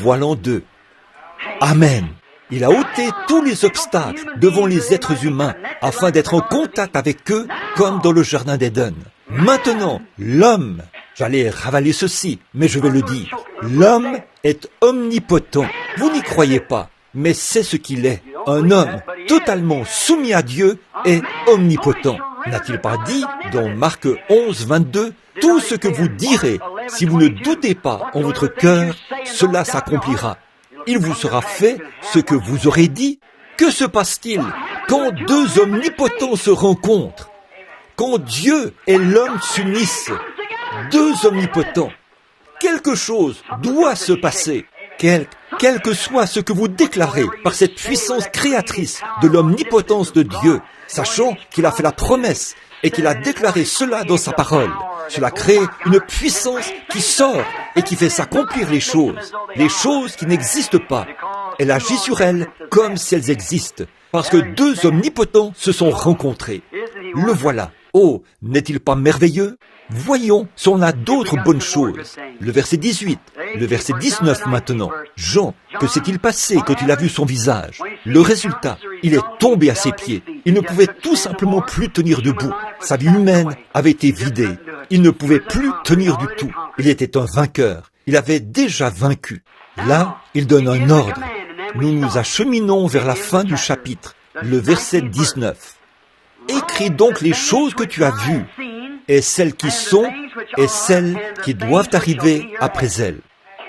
voile en deux. Amen. Il a ôté tous les obstacles devant les êtres humains afin d'être en contact avec eux comme dans le jardin d'Éden. Maintenant, l'homme, j'allais ravaler ceci, mais je vais le dire, l'homme est omnipotent. Vous n'y croyez pas, mais c'est ce qu'il est. Un homme totalement soumis à Dieu est omnipotent. N'a-t-il pas dit dans Marc 11, 22, « Tout ce que vous direz, si vous ne doutez pas en votre cœur, cela s'accomplira. Il vous sera fait ce que vous aurez dit. » Que se passe-t-il quand deux omnipotents se rencontrent? Quand Dieu et l'homme s'unissent, deux omnipotents, quelque chose doit se passer. Quel que soit ce que vous déclarez par cette puissance créatrice de l'omnipotence de Dieu, sachant qu'il a fait la promesse et qu'il a déclaré cela dans sa parole, cela crée une puissance qui sort et qui fait s'accomplir les choses qui n'existent pas. Elle agit sur elles comme si elles existent, parce que deux omnipotents se sont rencontrés. Le voilà. Oh, n'est-il pas merveilleux? Voyons si on a d'autres bonnes choses. Le verset 18, le verset 19 maintenant. Jean, que s'est-il passé quand il a vu son visage? Le résultat, il est tombé à ses pieds. Il ne pouvait tout simplement plus tenir debout. Sa vie humaine avait été vidée. Il ne pouvait plus tenir du tout. Il était un vainqueur. Il avait déjà vaincu. Là, il donne un ordre. Nous nous acheminons vers la fin du chapitre, le verset 19. Écris donc les choses que tu as vues, et celles qui sont, et celles qui doivent arriver après elles.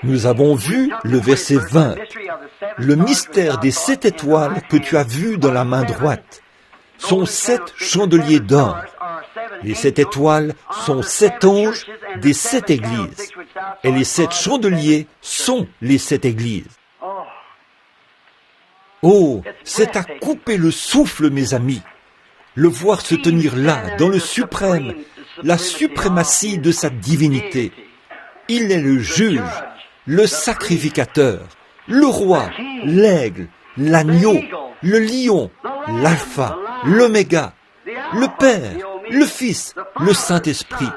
Nous avons vu le verset 20, le mystère des 7 étoiles que tu as vues dans la main droite sont 7 chandeliers d'or. Les 7 étoiles sont 7 anges des 7 églises, et les 7 chandeliers sont les 7 églises. Oh, c'est à couper le souffle, mes amis. Le voir se tenir là, dans le suprême, la suprématie de sa divinité. Il est le juge, le sacrificateur, le roi, l'aigle, l'agneau, le lion, l'alpha, l'oméga, le Père, le Fils, le Saint-Esprit,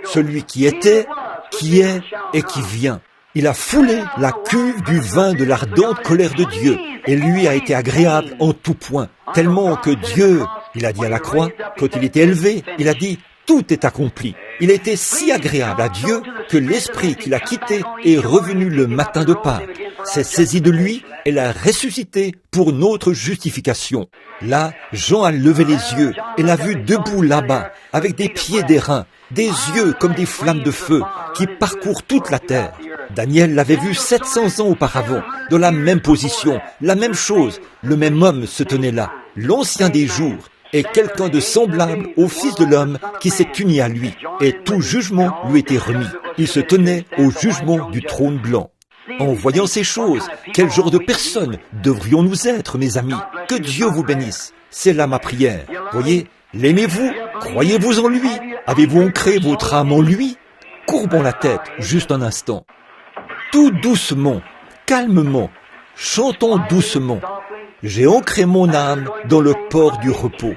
celui qui était, qui est et qui vient. Il a foulé la cuve du vin de l'ardente colère de Dieu et lui a été agréable en tout point, tellement que Dieu, il a dit à la croix, quand il était élevé, il a dit « Tout est accompli ». Il était si agréable à Dieu que l'esprit qu'il a quitté est revenu le matin de Pâques, s'est saisi de lui et l'a ressuscité pour notre justification. Là, Jean a levé les yeux et l'a vu debout là-bas, avec des pieds d'airain, des yeux comme des flammes de feu qui parcourent toute la terre. Daniel l'avait vu 700 ans auparavant, dans la même position, la même chose. Le même homme se tenait là, l'ancien des jours, et quelqu'un de semblable au Fils de l'homme qui s'est uni à lui, et tout jugement lui était remis. Il se tenait au jugement du trône blanc. En voyant ces choses, quel genre de personnes devrions-nous être, mes amis? Que Dieu vous bénisse. C'est là ma prière. Voyez, l'aimez-vous? Croyez-vous en lui? Avez-vous ancré votre âme en lui? Courbons la tête, juste un instant. Tout doucement, calmement, chantons doucement. J'ai ancré mon âme dans le port du repos.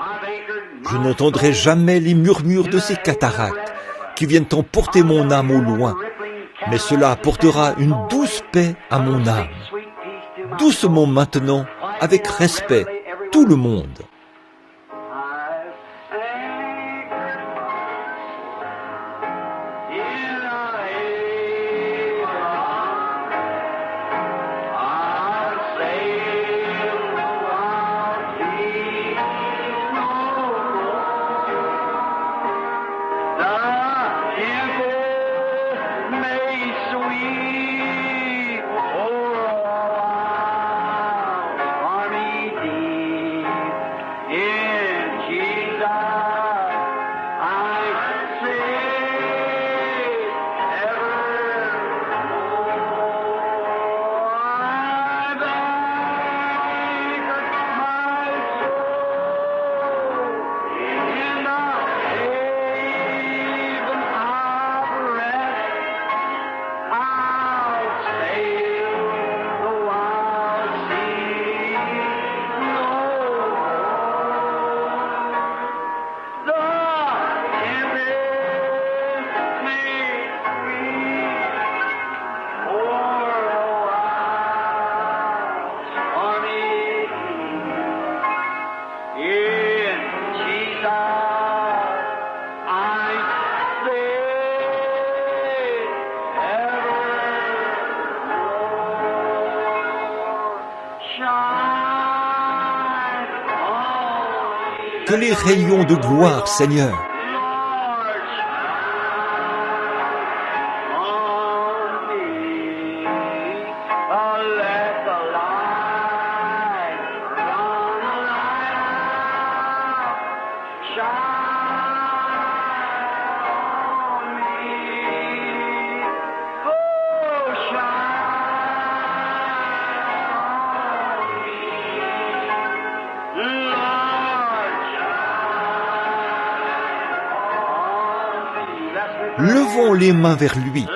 Je n'entendrai jamais les murmures de ces cataractes qui viennent emporter mon âme au loin, mais cela apportera une douce paix à mon âme. Doucement maintenant, avec respect, tout le monde. Que les rayons de gloire, Seigneur, levons les mains vers lui.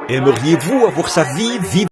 Aimeriez-vous avoir sa vie vivante?